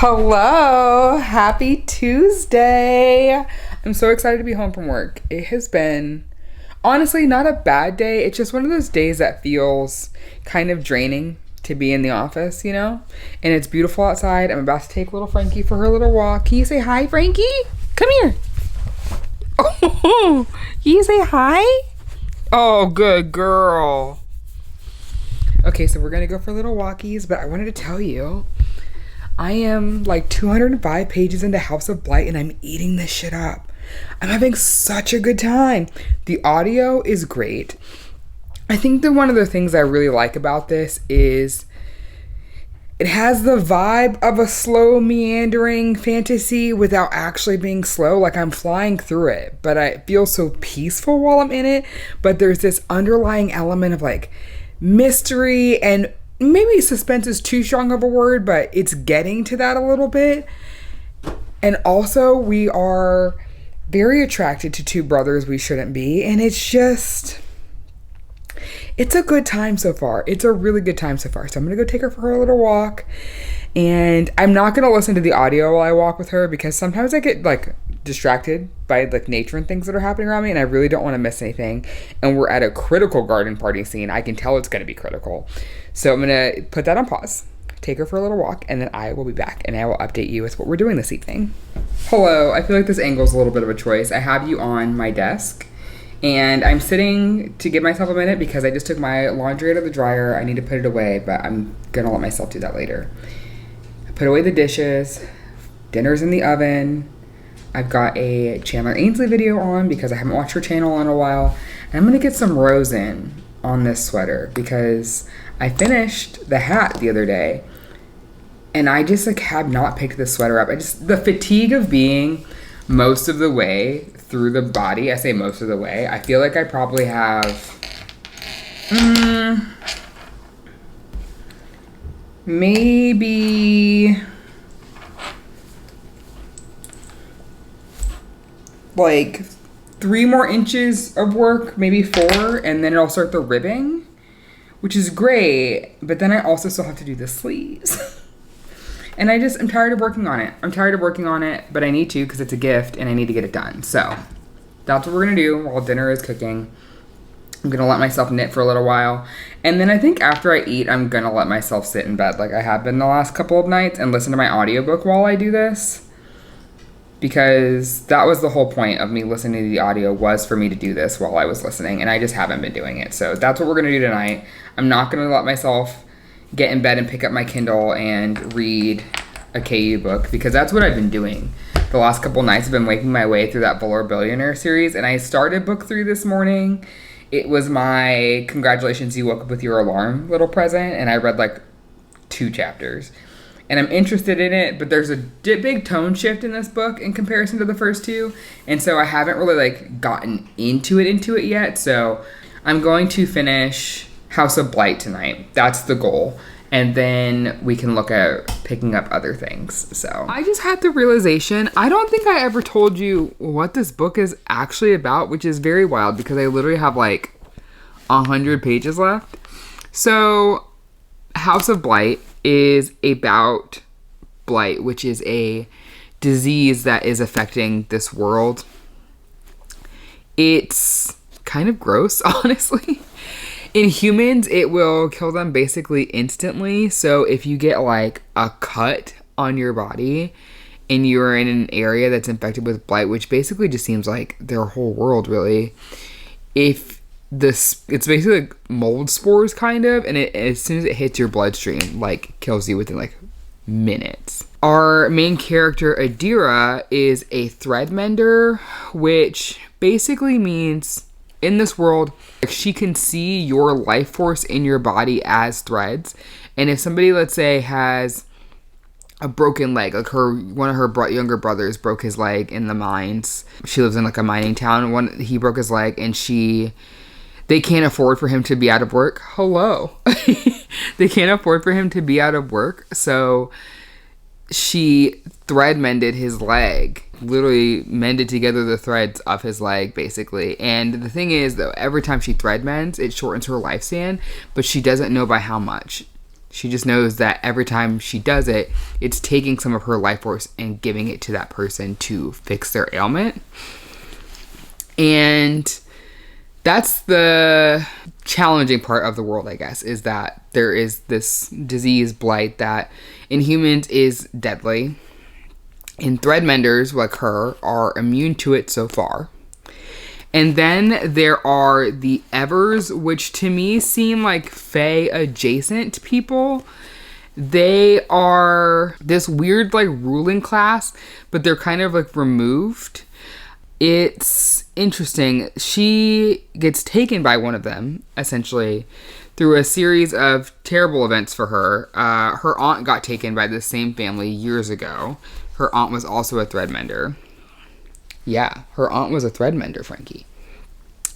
Hello, happy Tuesday. I'm so excited to be home from work. It has been honestly not a bad day. It's just one of those days that feels kind of draining to be in the office, you know? And it's beautiful outside. I'm about to take little Frankie for her little walk. Can you say hi, Frankie? Come here. Oh, can you say hi? Oh, good girl. Okay, so we're gonna go for little walkies, but I wanted to tell you, I am like 205 pages into House of Blight and I'm eating this shit up. I'm having such a good time. The audio is great. I think that one of the things I really like about this is it has the vibe of a slow meandering fantasy without actually being slow. Like I'm flying through it, but I feel so peaceful while I'm in it. But there's this underlying element of like mystery, and maybe suspense is too strong of a word, but it's getting to that a little bit. And also we are very attracted to two brothers we shouldn't be. And it's a good time so far. It's a really good time so far. So I'm going to go take her for her little walk. And I'm not going to listen to the audio while I walk with her because sometimes I get like distracted by like nature and things that are happening around me, and I really don't want to miss anything. And we're at a critical garden party scene. I can tell it's going to be critical. So I'm going to put that on pause, take her for a little walk, and then I will be back and I will update you with what we're doing this evening. Hello, I feel like this angle is a little bit of a choice. I have you on my desk and I'm sitting to give myself a minute because I just took my laundry out of the dryer. I need to put it away, but I'm going to let myself do that later. I put away the dishes, dinner's in the oven. I've got a Chandler Ainsley video on because I haven't watched her channel in a while. And I'm going to get some rose in on this sweater because I finished the hat the other day and I just like have not picked this sweater up. The fatigue of being most of the way through the body, I say most of the way, I feel like I probably have maybe like 3 more inches of work, maybe 4, and then it'll start the ribbing, which is great, but then I also still have to do the sleeves. And I'm tired of working on it. But I need to because it's a gift and I need to get it done. So that's what we're gonna do while dinner is cooking. I'm gonna let myself knit for a little while. And then I think after I eat, I'm gonna let myself sit in bed like I have been the last couple of nights and listen to my audiobook while I do this. Because that was the whole point of me listening to the audio, was for me to do this while I was listening, and I just haven't been doing it. So that's what we're gonna do tonight. I'm not gonna let myself get in bed and pick up my Kindle and read a KU book because that's what I've been doing. The last couple nights I've been making my way through that Fuller Billionaire series, and I started book 3 this morning. It was my congratulations you woke up with your alarm little present, and I read like 2 chapters. And I'm interested in it, but there's a big tone shift in this book in comparison to the first 2. And so I haven't really like gotten into it yet. So I'm going to finish House of Blight tonight. That's the goal. And then we can look at picking up other things. So I just had the realization, I don't think I ever told you what this book is actually about, which is very wild because I literally have like 100 pages left. So House of Blight is about blight, which is a disease that is affecting this world. It's kind of gross, honestly. In humans, it will kill them basically instantly. So if you get like a cut on your body and you're in an area that's infected with blight, which basically just seems like their whole world really, it's basically like mold spores kind of, and as soon as it hits your bloodstream, like kills you within like minutes. Our main character, Adira, is a thread mender, which basically means in this world, like, she can see your life force in your body as threads. And if somebody, let's say, has a broken leg, like one of her younger brothers broke his leg in the mines. She lives in like a mining town. He broke his leg, and they can't afford for him to be out of work. Hello. They can't afford for him to be out of work. So she thread mended his leg, literally mended together the threads of his leg, basically. And the thing is, though, every time she thread mends, it shortens her lifespan, but she doesn't know by how much. She just knows that every time she does it, it's taking some of her life force and giving it to that person to fix their ailment. And that's the challenging part of the world, I guess, is that there is this disease, blight, that in humans is deadly. And threadmenders like her are immune to it so far. And then there are the Evers, which to me seem like Fae adjacent people. They are this weird like ruling class, but they're kind of like removed. It's interesting. She gets taken by one of them, essentially, through a series of terrible events for her. Her aunt got taken by the same family years ago. Her aunt was also a threadmender. Yeah, her aunt was a threadmender, Frankie.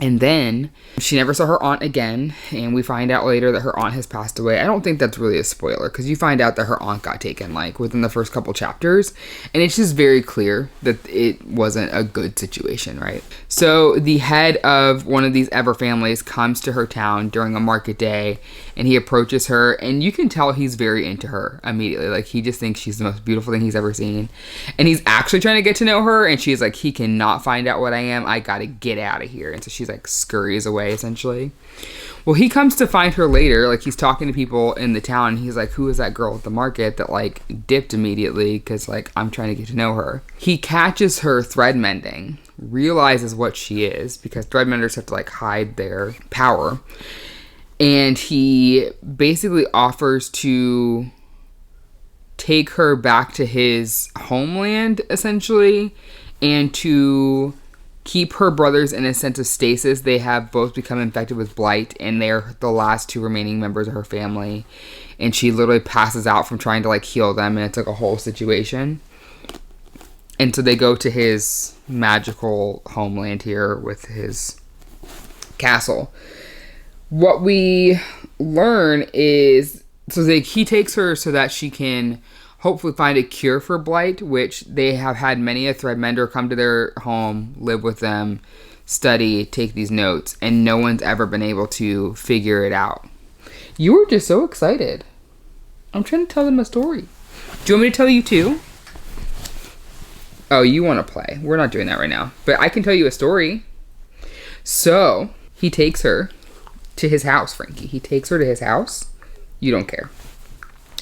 And then she never saw her aunt again, and we find out later that her aunt has passed away. I don't think that's really a spoiler, because you find out that her aunt got taken, like, within the first couple chapters, and it's just very clear that it wasn't a good situation, right? So the head of one of these Ever families comes to her town during a market day, and he approaches her, and you can tell he's very into her immediately. Like, he just thinks she's the most beautiful thing he's ever seen, and he's actually trying to get to know her, and she's like, he cannot find out what I am. I gotta get out of here. And so she's like scurries away, essentially. Well, he comes to find her later. Like, he's talking to people in the town, and he's like, who is that girl at the market that like dipped immediately? Because like, I'm trying to get to know her. He catches her thread mending, realizes what she is, because threadmenders have to like hide their power, and he basically offers to take her back to his homeland, essentially, and to keep her brothers in a sense of stasis. They have both become infected with blight, and they're the last two remaining members of her family. And she literally passes out from trying to like heal them, and it's like a whole situation. And so they go to his magical homeland here with his castle. What we learn is, he takes her so that she can hopefully find a cure for blight, which they have had many a threadmender come to their home, live with them, study, take these notes, and no one's ever been able to figure it out. You were just so excited. I'm trying to tell them a story. Do you want me to tell you too? Oh, you want to play. We're not doing that right now. But I can tell you a story. So, he takes her to his house, Frankie. He takes her to his house. You don't care.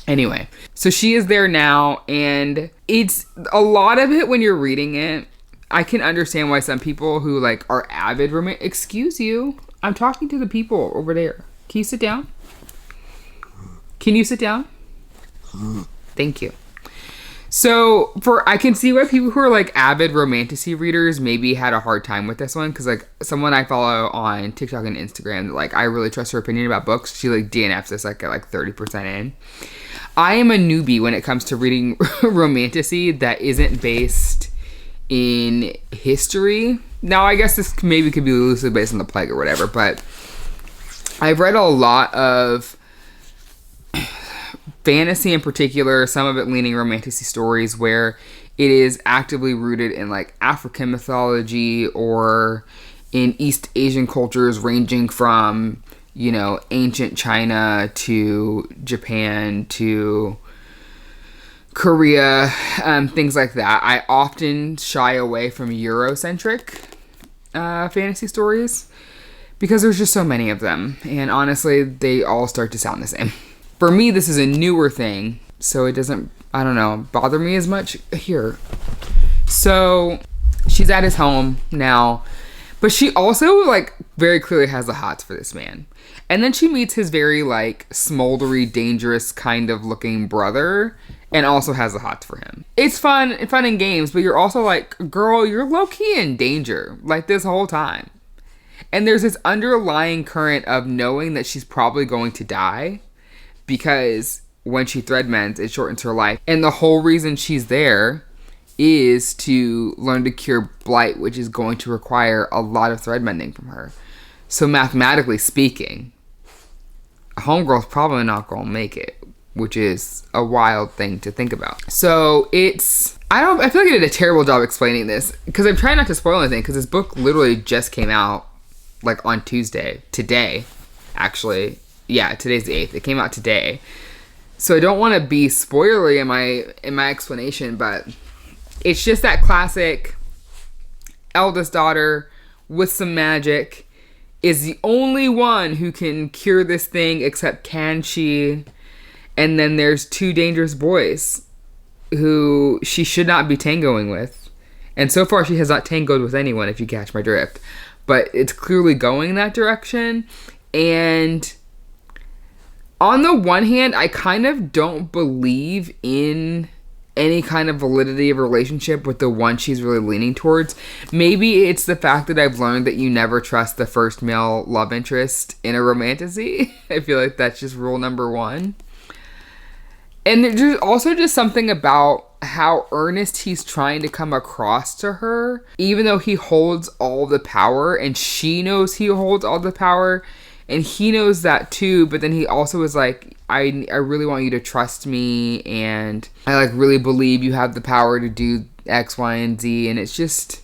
Anyway, so she is there now, and it's a lot of it when you're reading it. I can understand why some people who like are avid excuse you, I'm talking to the people over there. Can you sit down? Can you sit down? Thank you. So I can see why people who are like avid Romantasy readers maybe had a hard time with this one, because like someone I follow on TikTok and Instagram, like I really trust her opinion about books. She like DNFs this like at like 30% in. I am a newbie when it comes to reading Romantasy that isn't based in history. Now I guess this maybe could be loosely based on the plague or whatever, but I've read a lot of fantasy in particular, some of it leaning Romantasy stories where it is actively rooted in like African mythology or in East Asian cultures ranging from, you know, ancient China to Japan to Korea, things like that. I often shy away from Eurocentric fantasy stories because there's just so many of them, and honestly they all start to sound the same. For me, this is a newer thing, so it doesn't, I don't know, bother me as much here. So she's at his home now, but she also like very clearly has the hots for this man. And then she meets his very like smoldery, dangerous kind of looking brother, and also has the hots for him. It's fun and games, but you're also like, girl, you're low-key in danger like this whole time. And there's this underlying current of knowing that she's probably going to die, because when she threadmends, it shortens her life. And the whole reason she's there is to learn to cure blight, which is going to require a lot of threadmending from her. So mathematically speaking, a homegirl's probably not going to make it, which is a wild thing to think about. So I feel like I did a terrible job explaining this, because I'm trying not to spoil anything, because this book literally just came out like on Tuesday. Today, actually. Yeah, today's the 8th. It came out today. So I don't want to be spoilery in my explanation, but it's just that classic eldest daughter with some magic is the only one who can cure this thing, except can she? And then there's two dangerous boys who she should not be tangoing with. And so far she has not tangoed with anyone, if you catch my drift. But it's clearly going that direction. And on the one hand, I kind of don't believe in any kind of validity of a relationship with the one she's really leaning towards. Maybe it's the fact that I've learned that you never trust the first male love interest in a romantasy. I feel like that's just rule number one. And there's also just something about how earnest he's trying to come across to her, even though he holds all the power and she knows he holds all the power and he knows that too. But then he also is like, I really want you to trust me, and I like really believe you have the power to do X, Y, and Z. And it's just,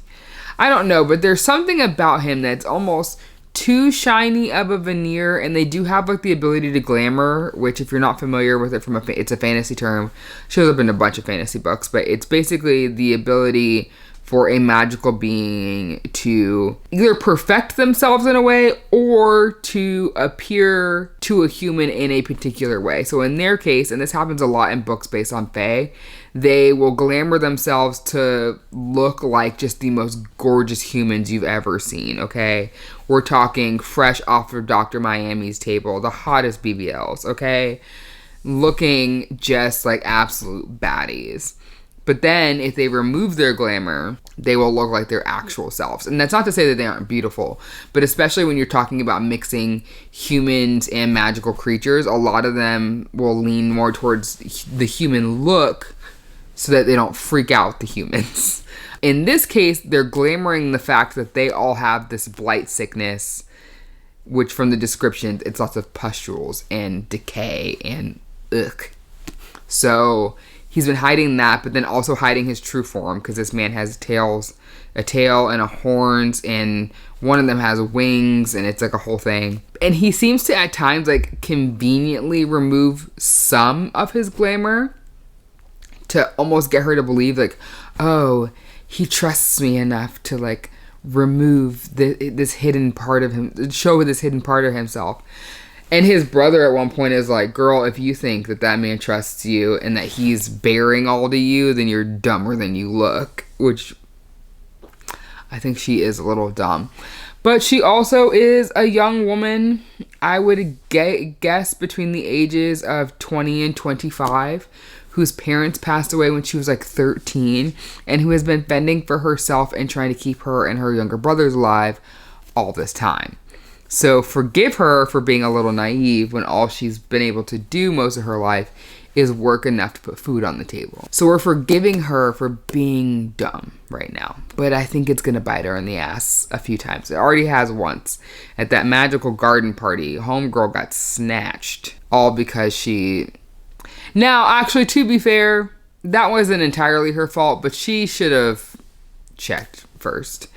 I don't know, but there's something about him that's almost too shiny of a veneer. And they do have like the ability to glamour, which if you're not familiar with it it's a fantasy term, shows up in a bunch of fantasy books, but it's basically the ability for a magical being to either perfect themselves in a way or to appear to a human in a particular way. So in their case, and this happens a lot in books based on fae, they will glamour themselves to look like just the most gorgeous humans you've ever seen, okay? We're talking fresh off of Dr. Miami's table, the hottest BBLs, okay? Looking just like absolute baddies. But then if they remove their glamour, they will look like their actual selves. And that's not to say that they aren't beautiful, but especially when you're talking about mixing humans and magical creatures, a lot of them will lean more towards the human look so that they don't freak out the humans. In this case, they're glamoring the fact that they all have this blight sickness, which from the description, it's lots of pustules and decay and ugh. So he's been hiding that, but then also hiding his true form, because this man has a tail and a horns, and one of them has wings, and it's like a whole thing. And he seems to at times like conveniently remove some of his glamour to almost get her to believe like, oh, he trusts me enough to like remove this hidden part of him, show this hidden part of himself. And his brother at one point is like, girl, if you think that man trusts you and that he's bearing all to you, then you're dumber than you look. Which I think she is a little dumb. But she also is a young woman, I would guess between the ages of 20 and 25, whose parents passed away when she was like 13, and who has been fending for herself and trying to keep her and her younger brothers alive all this time. So forgive her for being a little naive when all she's been able to do most of her life is work enough to put food on the table. So we're forgiving her for being dumb right now. But I think it's going to bite her in the ass a few times. It already has once. At that magical garden party, homegirl got snatched. All because she... Now, actually, to be fair, that wasn't entirely her fault, but she should have checked first.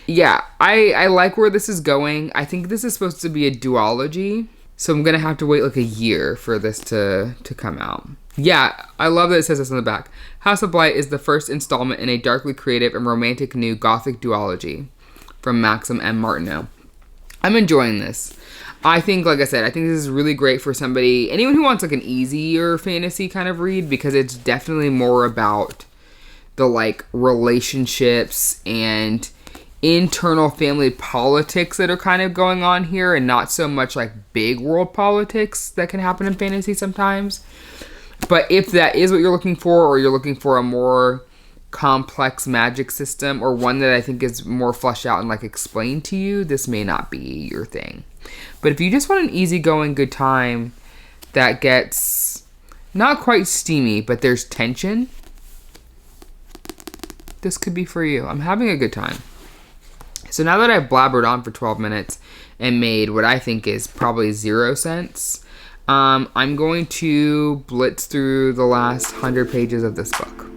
Yeah, I like where this is going. I think this is supposed to be a duology, so I'm going to have to wait like a year for this to come out. Yeah, I love that it says this on the back. House of Blight is the first installment in a darkly creative and romantic new gothic duology from Maxym M. Martineau. I'm enjoying this. I think, like I said, I think this is really great for anyone who wants like an easier fantasy kind of read, because it's definitely more about the like relationships and internal family politics that are kind of going on here, and not so much like big world politics that can happen in fantasy sometimes. But if that is what you're looking for, or you're looking for a more complex magic system, or one that I think is more fleshed out and like explained to you, this may not be your thing. But if you just want an easygoing good time that gets not quite steamy, but there's tension, this could be for you. I'm having a good time. So now that I've blabbered on for 12 minutes and made what I think is probably 0 sense, I'm going to blitz through the last 100 pages of this book.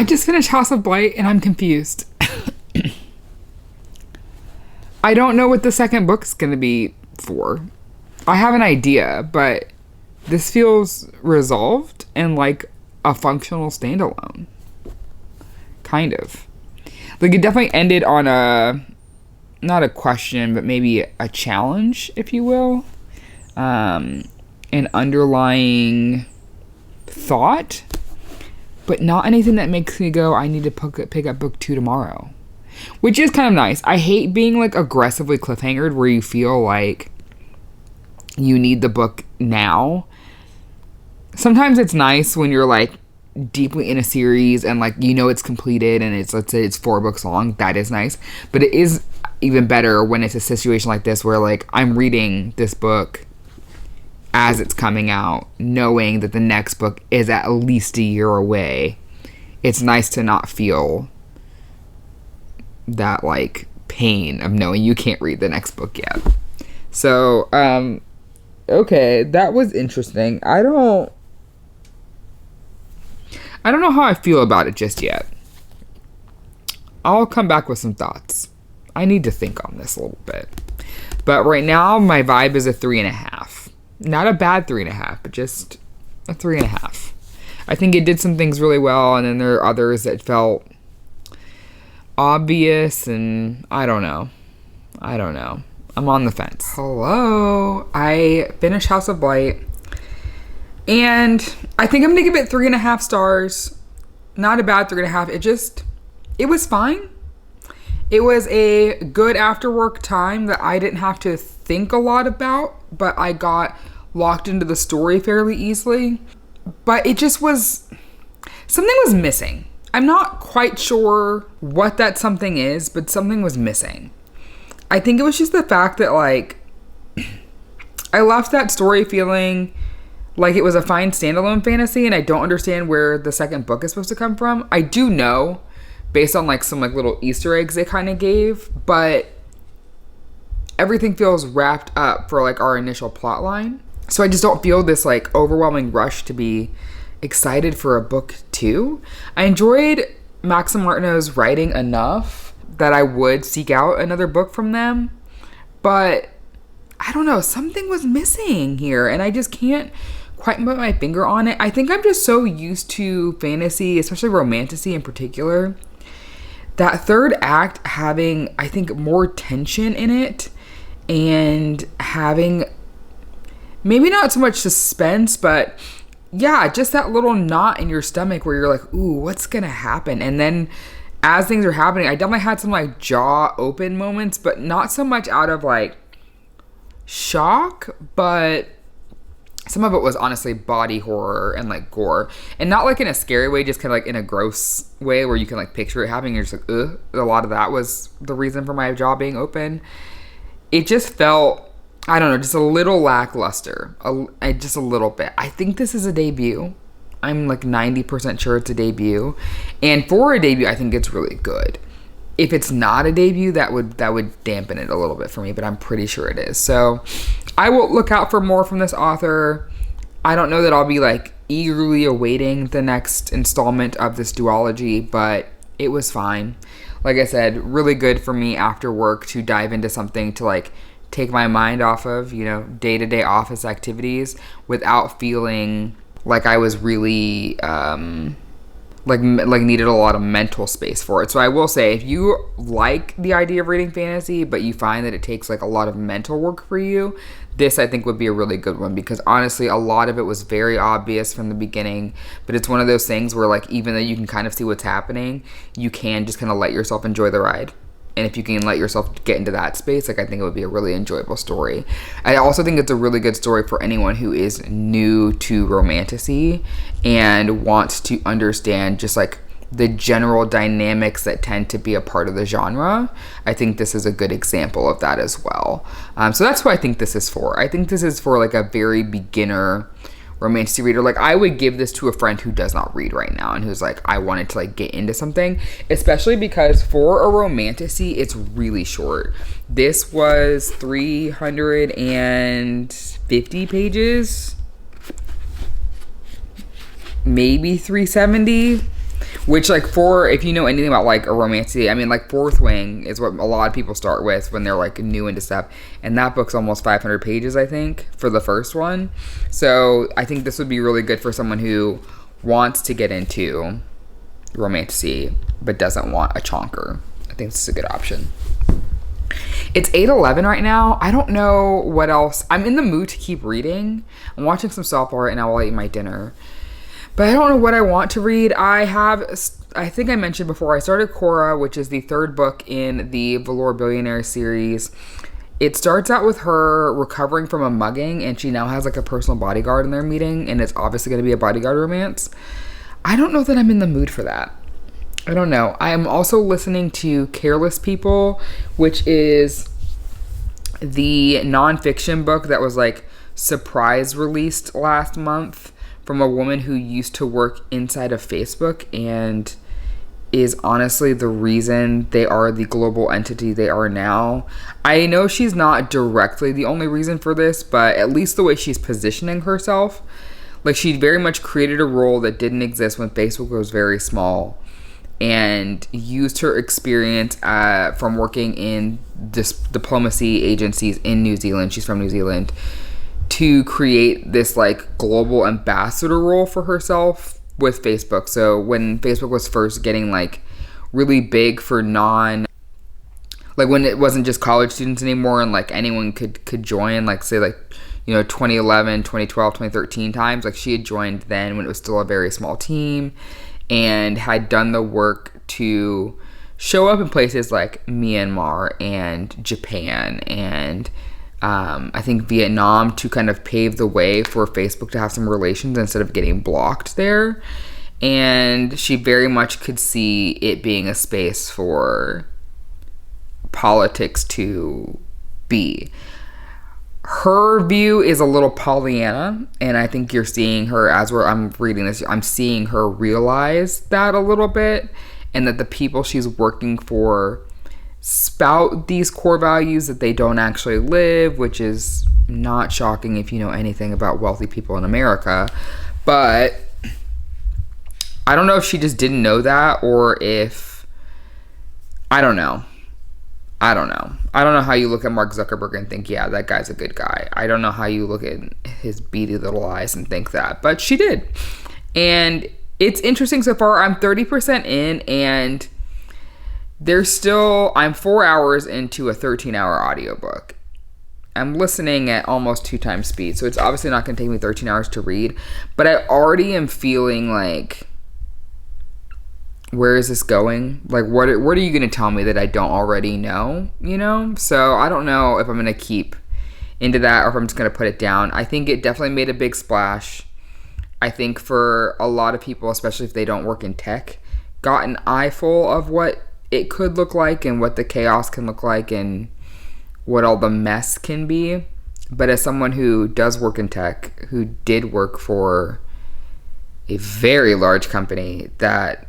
I just finished House of Blight and I'm confused. I don't know what the second book's going to be for. I have an idea, but this feels resolved and like a functional standalone. Kind of. Like it definitely ended on not a question, but maybe a challenge, if you will. An underlying thought, but not anything that makes me go, I need to pick up book 2 tomorrow. Which is kind of nice. I hate being like aggressively cliffhangered where you feel like you need the book now. Sometimes it's nice when you're like deeply in a series and like you know it's completed and it's, let's say it's 4 books long. That is nice. But it is even better when it's a situation like this where like I'm reading this book as it's coming out, knowing that the next book is at least a year away. It's nice to not feel that like pain of knowing you can't read the next book yet. So, okay, that was interesting. I don't know how I feel about it just yet. I'll come back with some thoughts. I need to think on this a little bit. But right now, my vibe is a 3.5. Not a bad 3.5, but just a 3.5. I think it did some things really well, and then there are others that felt obvious, and I don't know. I'm on the fence. Hello. I finished House of Blight, and I think I'm gonna give it 3.5 stars. Not a bad 3.5. It was fine. It was a good after work time that I didn't have to think a lot about, but I got locked into the story fairly easily. But it just was, something was missing. I'm not quite sure what that something is, but something was missing. I think it was just the fact that like, I left that story feeling like it was a fine standalone fantasy, and I don't understand where the second book is supposed to come from. I do know, based on like some like little Easter eggs they kind of gave, but everything feels wrapped up for like our initial plot line. So I just don't feel this like overwhelming rush to be excited for a book 2. I enjoyed Maxym Martineau's writing enough that I would seek out another book from them, but I don't know, something was missing here and I just can't quite put my finger on it. I think I'm just so used to fantasy, especially Romantasy in particular, that third act having, I think, more tension in it and having maybe not so much suspense, but yeah, just that little knot in your stomach where you're like, ooh, what's gonna happen? And then as things are happening, I definitely had some like jaw open moments, but not so much out of like shock, but some of it was honestly body horror and like gore, and not like in a scary way, just kind of like in a gross way where you can like picture it happening. You're just like, ugh. A lot of that was the reason for my jaw being open. It just felt, I don't know, just a little lackluster, just a little bit. I think this is a debut. I'm like 90% sure it's a debut, and for a debut, I think it's really good. If it's not a debut, that would dampen it a little bit for me, but I'm pretty sure it is. So I will look out for more from this author. I don't know that I'll be like eagerly awaiting the next installment of this duology, but it was fine. Like I said, really good for me after work to dive into something to like take my mind off of, you know, day-to-day office activities without feeling like I was really like needed a lot of mental space for it. So I will say, if you like the idea of reading fantasy, but you find that it takes like a lot of mental work for you, this I think would be a really good one, because honestly, a lot of it was very obvious from the beginning, but it's one of those things where like, even though you can kind of see what's happening, you can just kind of let yourself enjoy the ride. And if you can let yourself get into that space, like I think it would be a really enjoyable story. I also think it's a really good story for anyone who is new to Romantasy and wants to understand just like the general dynamics that tend to be a part of the genre. I think this is a good example of that as well. So that's what I think this is for. I think this is for like a very beginner Romantasy reader. Like I would give this to a friend who does not read right now and who's like, I wanted to like get into something, especially because for a Romantasy, it's really short. This was 350 pages, maybe 370. Which, like, if you know anything about, like, a romantasy, I mean, like, Fourth Wing is what a lot of people start with when they're, like, new into stuff. And that book's almost 500 pages, I think, for the first one. So I think this would be really good for someone who wants to get into romantasy but doesn't want a chonker. I think this is a good option. It's 8:11 right now. I don't know what else. I'm in the mood to keep reading. I'm watching some softball right now while I eat my dinner. But I don't know what I want to read. I think I mentioned before, I started Cora, which is the third book in the Velour Billionaire series. It starts out with her recovering from a mugging, and she now has like a personal bodyguard in their meeting, and it's obviously going to be a bodyguard romance. I don't know that I'm in the mood for that. I don't know. I am also listening to Careless People, which is the nonfiction book that was like surprise released last month from a woman who used to work inside of Facebook and is honestly the reason they are the global entity they are now. I know she's not directly the only reason for this, but at least the way she's positioning herself, like she very much created a role that didn't exist when Facebook was very small, and used her experience from working in diplomacy agencies in New Zealand. She's from New Zealand, to create this like global ambassador role for herself with Facebook. So when Facebook was first getting like really big for like when it wasn't just college students anymore and like anyone could join, like say like, you know, 2011, 2012, 2013 times, like she had joined then when it was still a very small team and had done the work to show up in places like Myanmar and Japan and I think Vietnam to kind of pave the way for Facebook to have some relations instead of getting blocked there. And she very much could see it being a space for politics to be. Her view is a little Pollyanna, and I think you're seeing her I'm reading this, I'm seeing her realize that a little bit, and that the people she's working for spout these core values that they don't actually live, which is not shocking if you know anything about wealthy people in America. But I don't know if she just didn't know that, or if I don't know how you look at Mark Zuckerberg and think, yeah, that guy's a good guy. I don't know how you look at his beady little eyes and think that, but she did. And it's interesting so far. I'm 30% in, and I'm 4 hours into a 13-hour audiobook. I'm listening at almost 2 times speed, so it's obviously not going to take me 13 hours to read, but I already am feeling like, where is this going? Like, what are you going to tell me that I don't already know, you know? So I don't know if I'm going to keep into that or if I'm just going to put it down. I think it definitely made a big splash. I think for a lot of people, especially if they don't work in tech, got an eyeful of what it could look like and what the chaos can look like and what all the mess can be. But as someone who does work in tech, who did work for a very large company that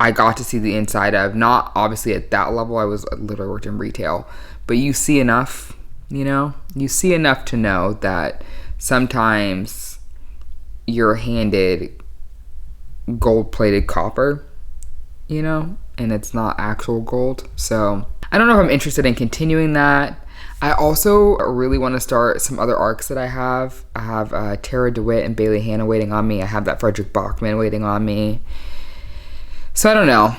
I got to see the inside of, not obviously at that level, I literally worked in retail, but you see enough, you know? You see enough to know that sometimes you're handed gold-plated copper, you know? And it's not actual gold. So I don't know if I'm interested in continuing that. I also really want to start some other arcs that I have. I have Tara DeWitt and Bailey Hanna waiting on me. I have that Frederick Bachman waiting on me. So I don't know.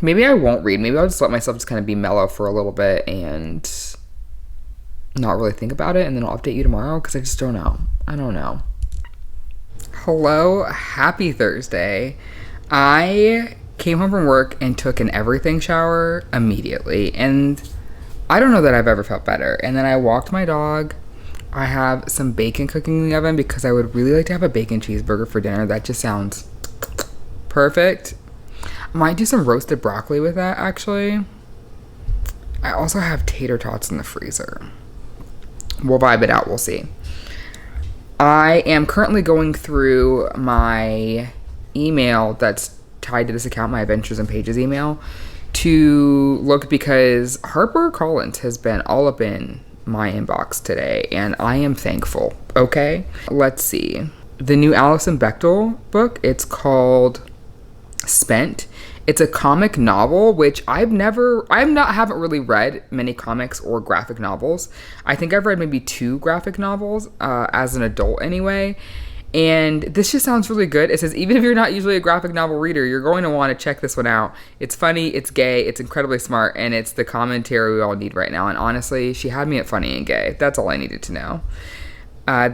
Maybe I won't read. Maybe I'll just let myself just kind of be mellow for a little bit and not really think about it. And then I'll update you tomorrow because I just don't know. I don't know. Hello. Happy Thursday. I came home from work and took an everything shower immediately. And I don't know that I've ever felt better. And then I walked my dog. I have some bacon cooking in the oven because I would really like to have a bacon cheeseburger for dinner. That just sounds perfect. Might do some roasted broccoli with that, actually. I also have tater tots in the freezer. We'll vibe it out. We'll see. I am currently going through my email that's tied to this account, my Adventures in Pages email, to look because HarperCollins has been all up in my inbox today, and I am thankful. Okay? Let's see. The new Alison Bechdel book, it's called Spent. It's a comic novel, which haven't really read many comics or graphic novels. I think I've read maybe 2 graphic novels as an adult anyway. And this just sounds really good. It says, even if you're not usually a graphic novel reader, you're going to want to check this one out. It's funny, it's gay, it's incredibly smart, and it's the commentary we all need right now. And honestly, she had me at funny and gay. That's all I needed to know.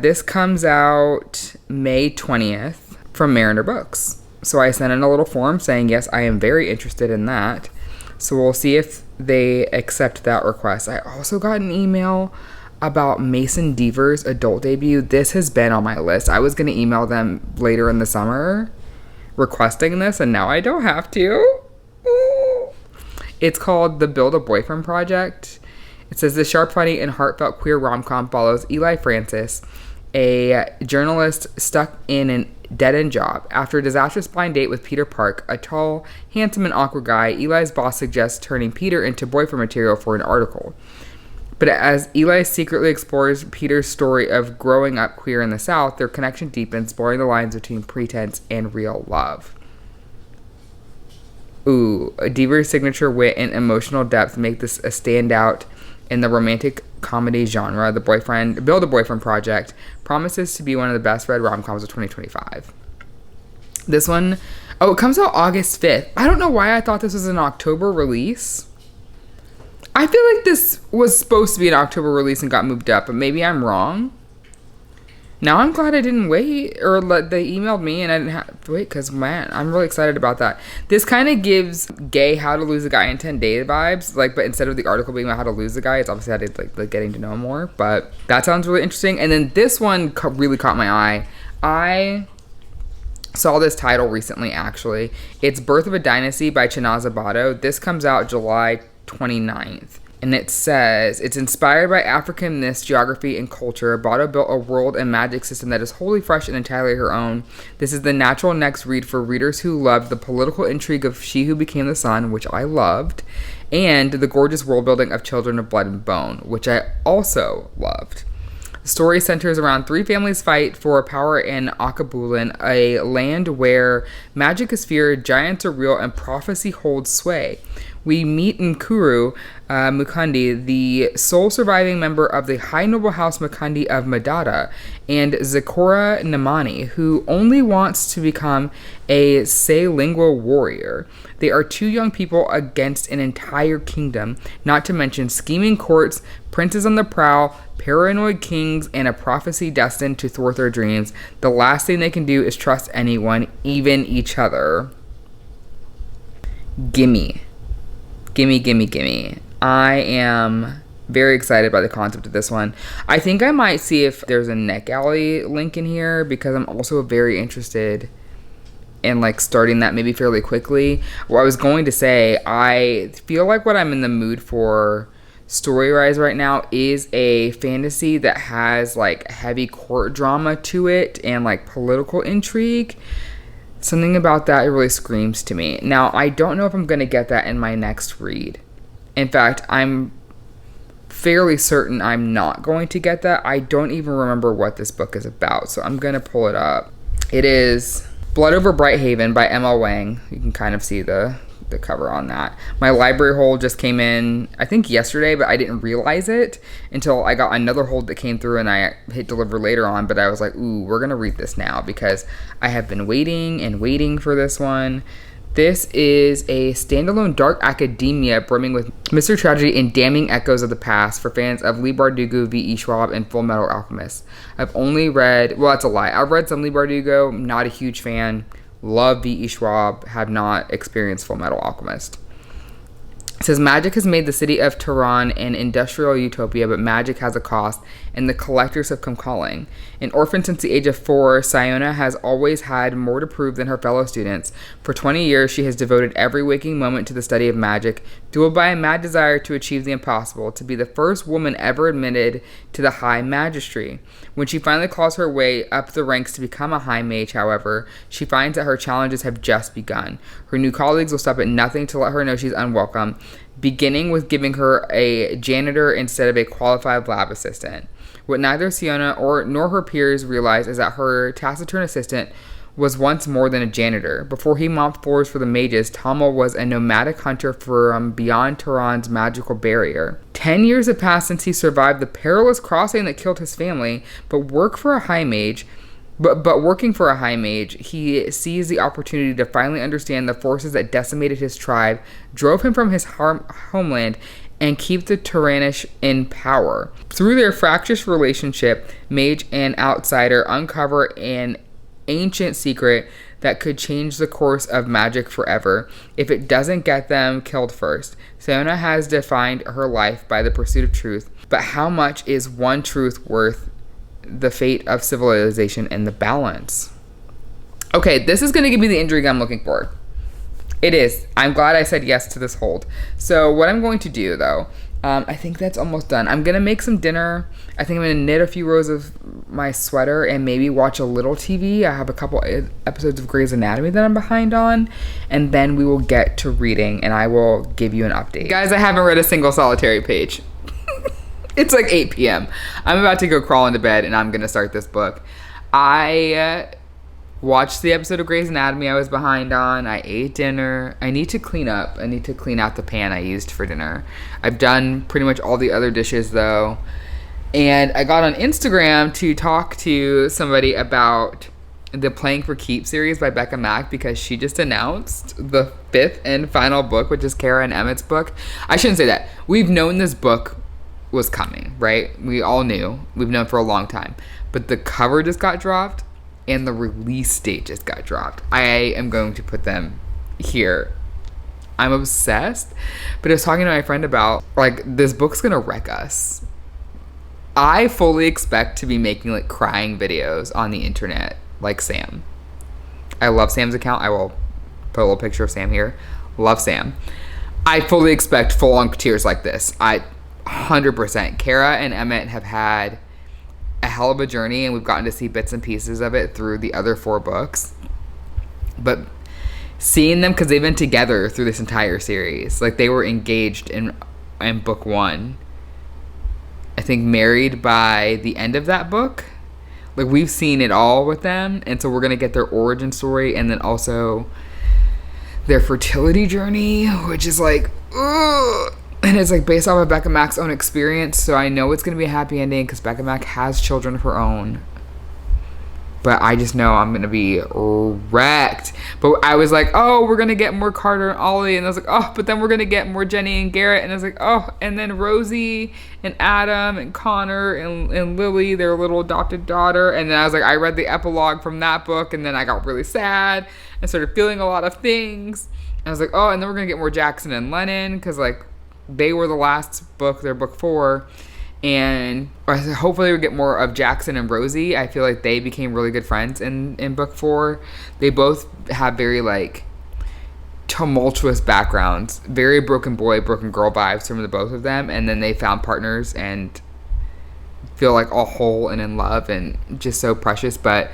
This comes out May 20th from Mariner Books. So I sent in a little form saying, yes, I am very interested in that. So we'll see if they accept that request. I also got an email about Mason Deaver's adult debut. This has been on my list. I was going to email them later in the summer requesting this, and now I don't have to. It's called The Build a Boyfriend Project. It says the sharp, funny, and heartfelt queer rom-com follows Eli Francis, a journalist stuck in an dead-end job. After a disastrous blind date with Peter Park, a tall, handsome, and awkward guy, Eli's boss suggests turning Peter into boyfriend material for an article. But as Eli secretly explores Peter's story of growing up queer in the South, their connection deepens, blurring the lines between pretense and real love. Ooh, Deaver's signature wit and emotional depth make this a standout in the romantic comedy genre. The Build a Boyfriend Project promises to be one of the best read rom-coms of 2025. This one, it comes out August 5th. I don't know why I thought this was an October release. I feel like this was supposed to be an October release and got moved up, but maybe I'm wrong. Now I'm glad I didn't wait, or they emailed me and I didn't have to wait, because man, I'm really excited about that. This kind of gives gay How to Lose a Guy in 10 Days vibes, but instead of the article being about how to lose a guy, it's obviously how to like getting to know him more. But that sounds really interesting. And then this one really caught my eye. I saw this title recently, actually. It's Birth of a Dynasty by Chinaza Bado. This comes out July 29th. And it says, it's inspired by African myths, geography, and culture. Bado built a world and magic system that is wholly fresh and entirely her own. This is the natural next read for readers who loved the political intrigue of She Who Became the Sun, which I loved, and the gorgeous world building of Children of Blood and Bone, which I also loved. The story centers around 3 families fight for power in Akabulan, a land where magic is feared, giants are real, and prophecy holds sway. We meet Nkuru Mukundi, the sole surviving member of the high noble house Mukundi of Madada, and Zikora Namani, who only wants to become a Selingual warrior. They are 2 young people against an entire kingdom, not to mention scheming courts, princes on the prowl, paranoid kings, and a prophecy destined to thwart their dreams. The last thing they can do is trust anyone, even each other. Gimme. I am very excited by the concept of this one. I think I might see if there's a NetGalley link in here, because I'm also very interested in starting that maybe fairly quickly. What I was going to say, I feel like what I'm in the mood for story-wise right now is a fantasy that has heavy court drama to it and political intrigue. Something about that really screams to me. Now, I don't know if I'm going to get that in my next read. In fact, I'm fairly certain I'm not going to get that. I don't even remember what this book is about, so I'm going to pull it up. It is Blood Over Brighthaven by M.L. Wang. You can kind of see the cover on that. My library hold just came in, I think yesterday, but I didn't realize it until I got another hold that came through and I hit deliver later on. But I was like, ooh, we're going to read this now, because I have been waiting for this one. This is a standalone dark academia brimming with mystery, tragedy, and damning echoes of the past for fans of Leigh Bardugo, V.E. Schwab, and Full Metal Alchemist. I've only read, well, that's a lie. I've read some Leigh Bardugo, not a huge fan. Love V.E. Schwab, have not experienced Full Metal Alchemist. It says, magic has made the city of Tehran an industrial utopia, but magic has a cost, and the collectors have come calling. An orphan since the age of 4, Siona has always had more to prove than her fellow students. For 20 years, she has devoted every waking moment to the study of magic, fueled by a mad desire to achieve the impossible, to be the first woman ever admitted to the high magistry. When she finally claws her way up the ranks to become a high mage, however, she finds that her challenges have just begun. Her new colleagues will stop at nothing to let her know she's unwelcome, beginning with giving her a janitor instead of a qualified lab assistant. What neither Siona nor her peers realize is that her taciturn assistant was once more than a janitor. Before he mopped floors for the mages, Tamil was a nomadic hunter from beyond Tehran's magical barrier. 10 years have passed since he survived the perilous crossing that killed his family, but working for a high mage, he seized the opportunity to finally understand the forces that decimated his tribe, drove him from his homeland, and keep the Tyrannish in power. Through their fractious relationship, mage and outsider uncover an ancient secret that could change the course of magic forever if it doesn't get them killed first. Sayona has defined her life by the pursuit of truth, but how much is one truth worth the fate of civilization and the balance? Okay, this is going to give me the intrigue I'm looking for. It is. I'm glad I said yes to this hold. So what I'm going to do, though, I think that's almost done. I'm going to make some dinner. I think I'm going to knit a few rows of my sweater and maybe watch a little TV. I have a couple episodes of Grey's Anatomy that I'm behind on. And then we will get to reading and I will give you an update. Guys, I haven't read a single solitary page. It's like 8 p.m. I'm about to go crawl into bed and I'm going to start this book. I watched the episode of Grey's Anatomy I was behind on. I ate dinner. I need to clean up. I need to clean out the pan I used for dinner. I've done pretty much all the other dishes though. And I got on Instagram to talk to somebody about the Playing for Keeps series by Becca Mack because she just announced the 5th and final book, which is Kara and Emmett's book. I shouldn't say that. We've known this book was coming, right? We all knew. We've known for a long time. But the cover just got dropped. And the release date just got dropped. I am going to put them here. I'm obsessed. But I was talking to my friend about, like, this book's gonna wreck us. I fully expect to be making, like, crying videos on the internet, like Sam. I love Sam's account. I will put a little picture of Sam here. Love Sam. I fully expect full-on tears like this. 100%. Kara and Emmett have had a hell of a journey, and we've gotten to see bits and pieces of it through the other 4 books. But seeing them, because they've been together through this entire series, like they were engaged in book 1, I think married by the end of that book. Like we've seen it all with them, and so we're gonna get their origin story and then also their fertility journey, which is like, ugh. And it's like based off of Becca Mack's own experience, so I know it's going to be a happy ending because Becca Mack has children of her own. But I just know I'm going to be wrecked. But I was like, oh, we're going to get more Carter and Ollie. And I was like, oh, but then we're going to get more Jenny and Garrett. And I was like, oh, and then Rosie and Adam and Connor and Lily, their little adopted daughter. And then I was like, I read the epilogue from that book. And then I got really sad and started feeling a lot of things. And I was like, oh, and then we're going to get more Jackson and Lennon because, like, they were the last book, their book 4, and hopefully we get more of Jackson and Rosie. I feel like they became really good friends in book 4. They both have very, like, tumultuous backgrounds, very broken boy, broken girl vibes from the both of them, and then they found partners and feel like all whole and in love and just so precious. But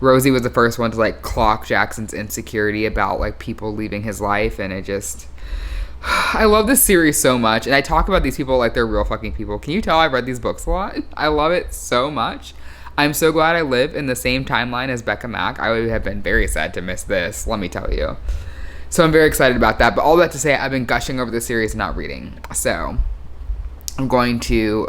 Rosie was the first one to, like, clock Jackson's insecurity about, like, people leaving his life, and it just... I love this series so much, and I talk about these people like they're real fucking people. Can you tell I've read these books a lot? I love it so much. I'm so glad I live in the same timeline as Becca Mack. I would have been very sad to miss this, let me tell you. So I'm very excited about that. But all that to say, I've been gushing over the series, not reading. So I'm going to,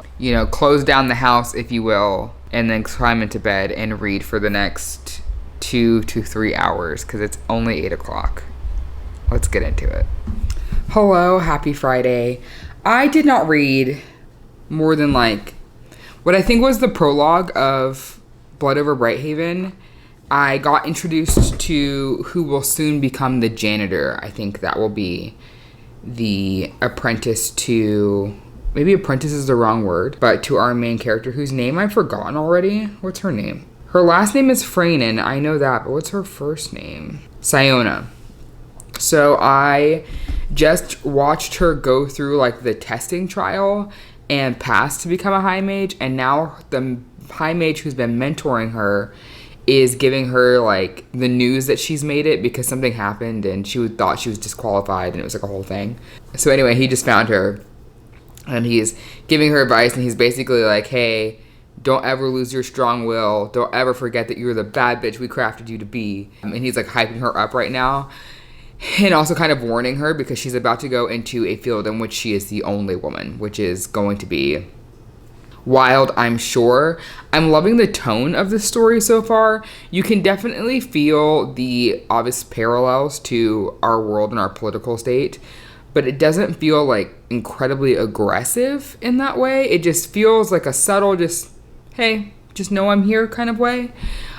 close down the house, if you will, and then climb into bed and read for the next 2 to 3 hours because it's only 8 o'clock. Let's get into it. Hello, happy Friday. I did not read more than what I think was the prologue of Blood Over Brighthaven. I got introduced to who will soon become the janitor. I think that will be the apprentice to, maybe apprentice is the wrong word, but to our main character whose name I've forgotten already. What's her name? Her last name is Freynan, I know that, but what's her first name? Sayona. So I just watched her go through the testing trial and pass to become a high mage, and now the high mage who's been mentoring her is giving her the news that she's made it because something happened and she thought she was disqualified, and it was a whole thing. So anyway, he just found her and he's giving her advice, and he's basically hey, don't ever lose your strong will. Don't ever forget that you're the bad bitch we crafted you to be. And he's like hyping her up right now. And also kind of warning her because she's about to go into a field in which she is the only woman, which is going to be wild, I'm sure. I'm loving the tone of the story so far. You can definitely feel the obvious parallels to our world and our political state, but it doesn't feel like incredibly aggressive in that way. It just feels like a subtle, just, hey, just know I'm here kind of way.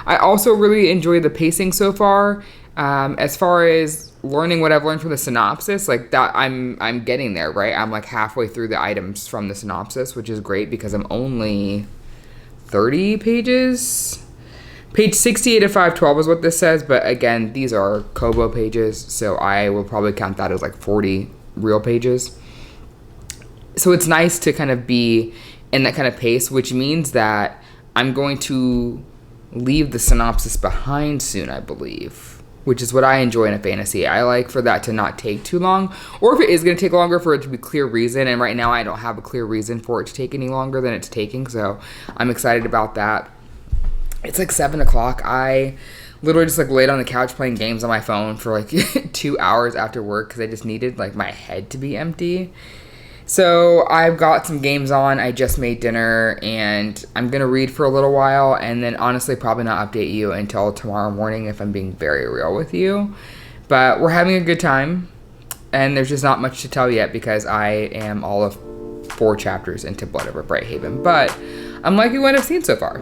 I also really enjoy the pacing so far. As far as learning what I've learned from the synopsis, like that, I'm getting there, right? I'm like halfway through the items from the synopsis, which is great because I'm only 30 pages. Page 68 of 512 is what this says, but again, these are Kobo pages, so I will probably count that as like 40 real pages. So it's nice to kind of be in that kind of pace, which means that I'm going to leave the synopsis behind soon, I believe, which is what I enjoy in a fantasy. I like for that to not take too long, or if it is going to take longer, for it to be clear reason. And right now I don't have a clear reason for it to take any longer than it's taking, so I'm excited about that. It's like 7 o'clock. I literally just like laid on the couch playing games on my phone for like 2 hours after work because I just needed like my head to be empty. So I've got some games on. I just made dinner and I'm going to read for a little while and then honestly probably not update you until tomorrow morning if I'm being very real with you. But we're having a good time and there's just not much to tell yet because I am all of 4 chapters into Blood Over Brighthaven. But I'm liking what I've seen so far.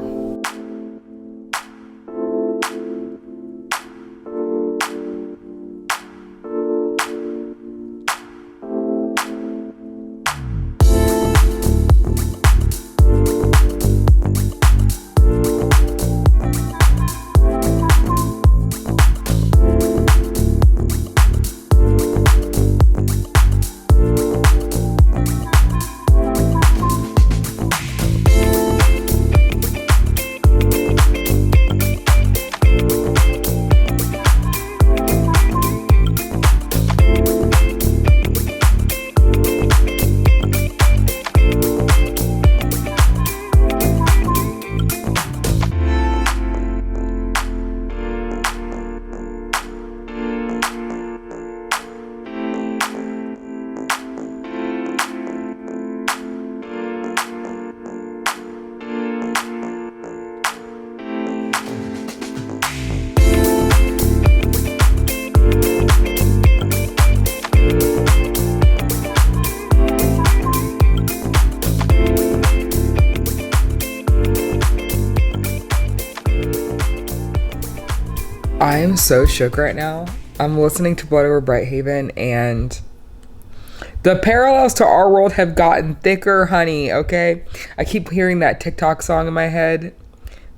I am so shook right now. I'm listening to Blood Over Brighthaven and the parallels to our world have gotten thicker, honey, okay? I keep hearing that TikTok song in my head,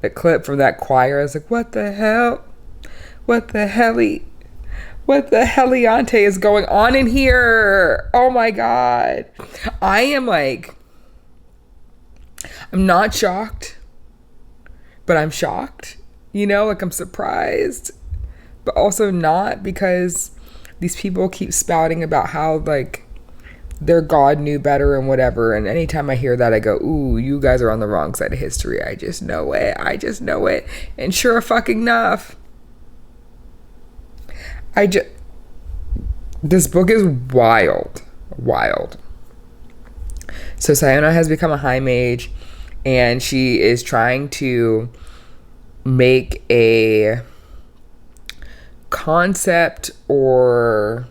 that clip from that choir. I was like, what the hell? What the heliante is going on in here? Oh my God. I am like, I'm not shocked, but I'm shocked. You know, like I'm surprised, but also not, because these people keep spouting about how like their God knew better and whatever. And anytime I hear that, I go, ooh, you guys are on the wrong side of history. I just know it. And sure fucking enough, this book is wild. So Sayona has become a high mage and she is trying to make a concept, or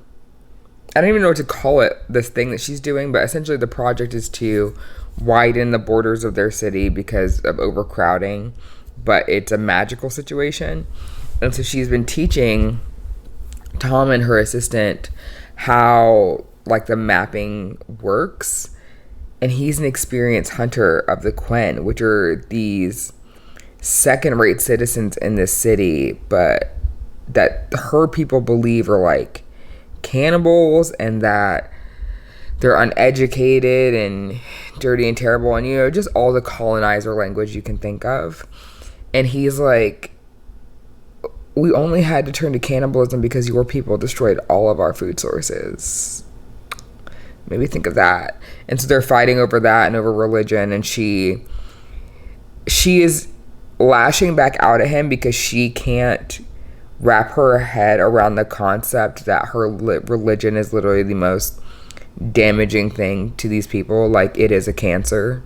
I don't even know what to call it, this thing that she's doing, but essentially the project is to widen the borders of their city because of overcrowding, but it's a magical situation. And so she's been teaching Tom and her assistant how like the mapping works, and he's an experienced hunter of the Quen, which are these second-rate citizens in this city, but that her people believe are like cannibals and that they're uneducated and dirty and terrible, and you know, just all the colonizer language you can think of. And he's like, we only had to turn to cannibalism because your people destroyed all of our food sources. Maybe think of that. And so they're fighting over that and over religion, and she she is lashing back out at him because she can't wrap her head around the concept that her religion is literally the most damaging thing to these people. Like, it is a cancer.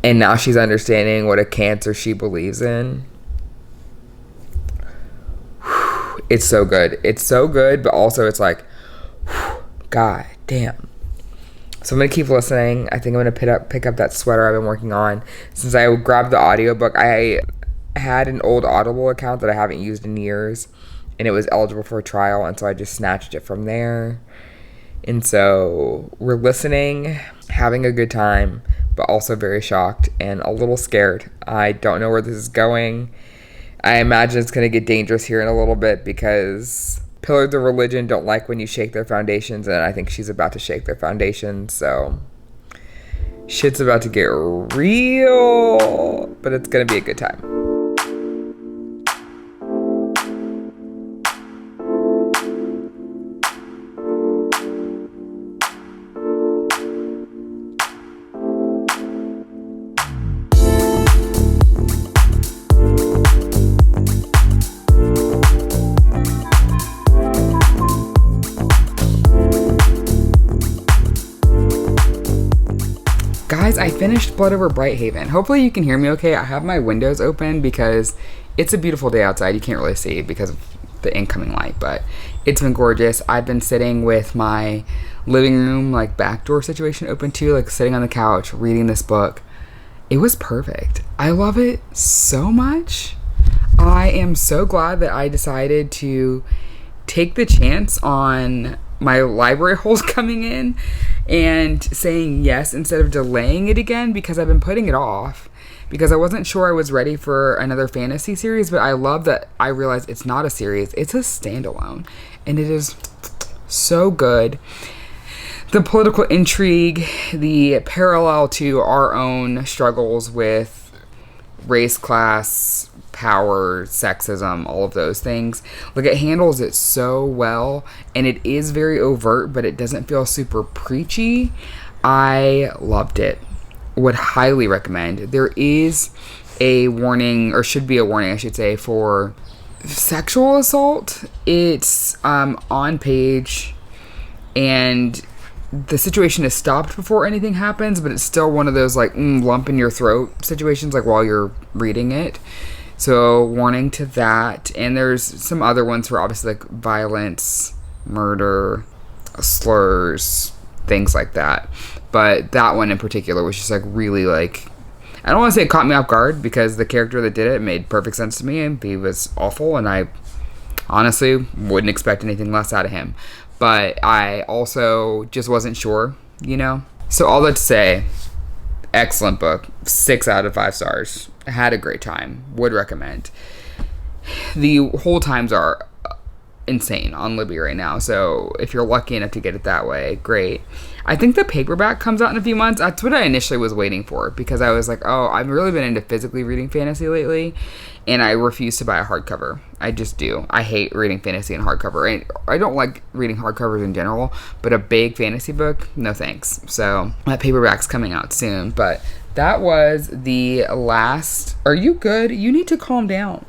And now she's understanding what a cancer she believes in. It's so good. It's so good, but also it's like, God damn. So I'm going to keep listening. I think I'm going to pick up that sweater I've been working on. Since I grabbed the audiobook, I had an old Audible account that I haven't used in years, and it was eligible for a trial, and so I just snatched it from there. And so we're listening, having a good time, but also very shocked and a little scared. I don't know where this is going. I imagine it's going to get dangerous here in a little bit because pillars of religion don't like when you shake their foundations, and I think she's about to shake their foundations, so shit's about to get real, but it's going to be a good time. Guys, I finished Blood Over Brighthaven. Hopefully you can hear me okay. I have my windows open because it's a beautiful day outside. You can't really see because of the incoming light, but it's been gorgeous. I've been sitting with my living room, like, back door situation open too, like sitting on the couch reading this book. It was perfect. I love it so much. I am so glad that I decided to take the chance on my library holes coming in and saying yes instead of delaying it again, because I've been putting it off because I wasn't sure I was ready for another fantasy series. But I love that I realized it's not a series, it's a standalone, and it is so good. The political intrigue, the parallel to our own struggles with race, class, power, sexism, all of those things. Like, it handles it so well, and it is very overt, but it doesn't feel super preachy. I loved it. Would highly recommend. There is a warning, or should be a warning, I should say, for sexual assault. It's on page, and the situation is stopped before anything happens, but it's still one of those, like, lump in your throat situations, like, while you're reading it. So, warning to that. And there's some other ones for, obviously, like, violence, murder, slurs, things like that. But that one in particular was just, like, really, like, I don't want to say it caught me off guard, because the character that did it made perfect sense to me, and he was awful, and I honestly wouldn't expect anything less out of him. But I also just wasn't sure, you know? So all that to say, excellent book. 6 out of 5 stars. Had a great time. Would recommend. The hold times are insane on Libby right now. So if you're lucky enough to get it that way, great. I think the paperback comes out in a few months. That's what I initially was waiting for, because I was like, oh, I've really been into physically reading fantasy lately, and I refuse to buy a hardcover. I just do. I hate reading fantasy in hardcover. And I don't like reading hardcovers in general, but a big fantasy book, no thanks. So that paperback's coming out soon. But that was the last... Are you good? You need to calm down.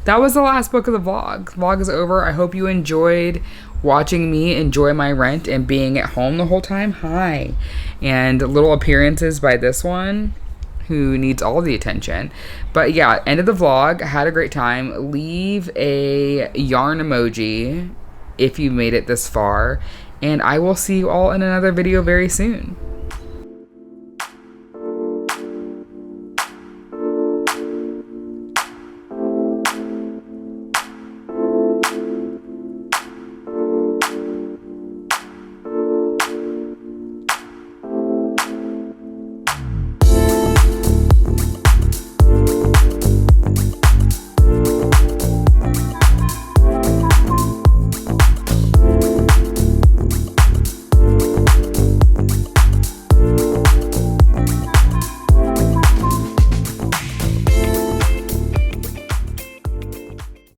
That was the last book of the vlog. The vlog is over. I hope you enjoyed watching me enjoy my rent and being at home the whole time. Hi. And little appearances by this one, who needs all the attention. But yeah, end of the vlog. Had a great time. Leave a yarn emoji if you made it this far. And I will see you all in another video very soon.